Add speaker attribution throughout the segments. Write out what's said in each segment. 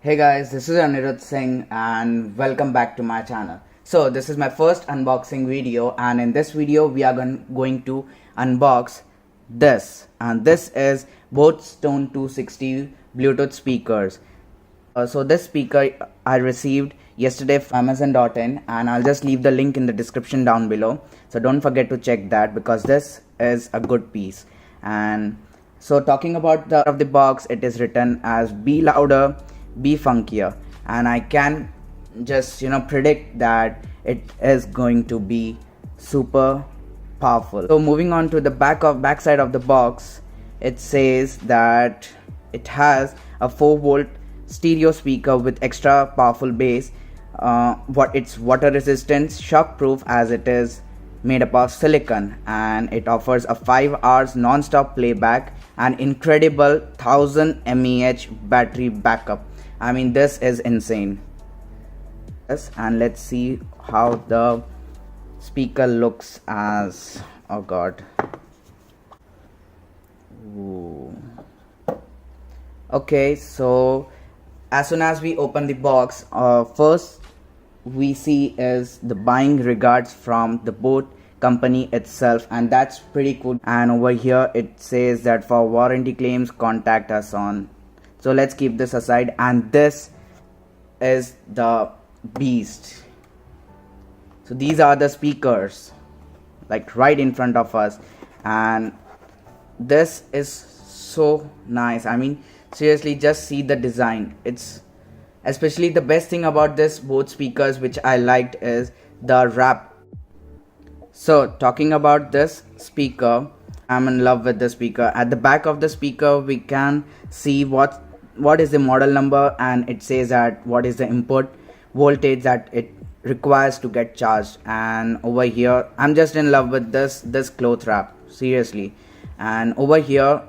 Speaker 1: Hey guys, this is Anirudh Singh and welcome back to my channel. So this is my first unboxing video, and in this video we are going to unbox this, and this is Bose Stone 260 Bluetooth speakers. So this speaker I received yesterday from Amazon.in, and I'll just leave the link in the description down below. So don't forget to check that because this is a good piece. And so talking about the box, it is written as "Be louder, be funkier," and I can just predict that it is going to be super powerful. So moving on to the backside of the box, it says that it has a 4-volt stereo speaker with extra powerful bass. It's water resistant, shock proof, as it is made up of silicon, and it offers a 5 hours non-stop playback and incredible 1000 mAh battery backup. I mean, this is insane. Yes, and let's see how the speaker looks as. Oh god. Ooh. Okay, so as soon as we open the box, first we see is the buying regards from the Bose company itself, and that's pretty cool. And over here it says that for warranty claims contact us on. So let's keep this aside, and this is the beast. So these are the speakers, like right in front of us, and this is so nice. I mean, seriously, just see the design. It's especially the best thing about this Bose speakers which I liked is the wrap. So talking about this speaker, I'm in love with the speaker. At the back of the speaker we can see what is the model number, and it says that what is the input voltage that it requires to get charged. And over here I'm just in love with this cloth wrap, seriously. And over here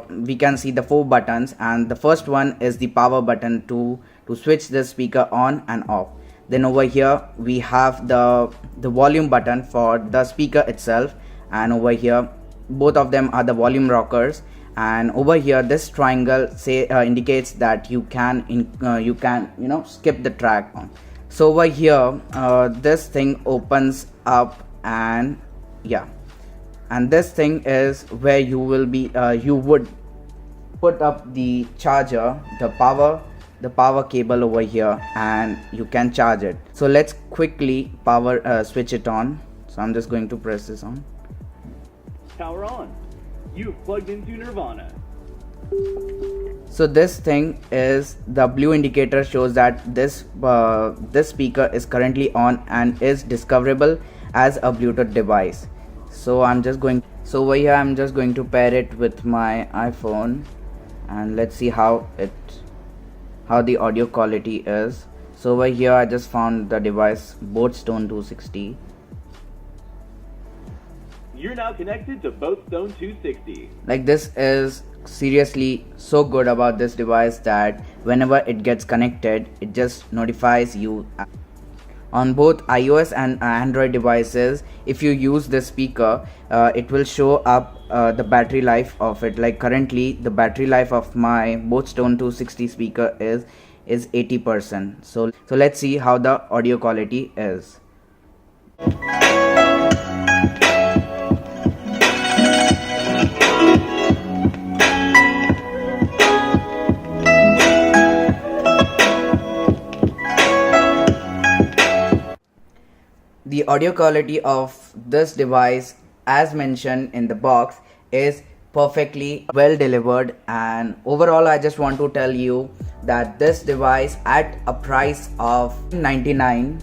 Speaker 1: we can see the 4 buttons, and the first one is the power button to switch the speaker on and off. Then over here we have the volume button for the speaker itself, and over here both of them are the volume rockers. And over here this triangle indicates that you can skip the track on. So over here this thing opens up, and yeah, and this thing is where you will be you would put up the charger, the power cable over here, and you can charge it. So let's quickly switch it on. So I'm just going to press this on.
Speaker 2: Power on. You've plugged into Nirvana.
Speaker 1: So this thing is the blue indicator, shows that this speaker is currently on and is discoverable as a Bluetooth device. So over here I'm just going to pair it with my iPhone, and let's see how the audio quality is. So over here I just found the device Bose Stone 260.
Speaker 2: You're now connected to Bose Stone 260.
Speaker 1: Like, this is seriously so good about this device that whenever it gets connected, it just notifies you. On both iOS and Android devices, if you use this speaker, it will show up the battery life of it. Like currently the battery life of my Bose Stone 260 speaker is 80%. So let's see how the audio quality is. The audio quality of this device, as mentioned in the box, is perfectly well delivered. And overall I just want to tell you that this device at a price of $99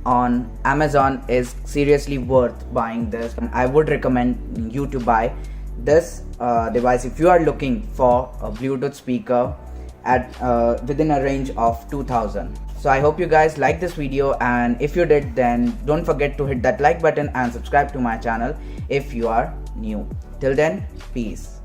Speaker 1: on Amazon is seriously worth buying this, and I would recommend you to buy this device if you are looking for a Bluetooth speaker at within a range of 2000. So I hope you guys liked this video, and if you did, then don't forget to hit that like button and subscribe to my channel if you are new. Till then, peace.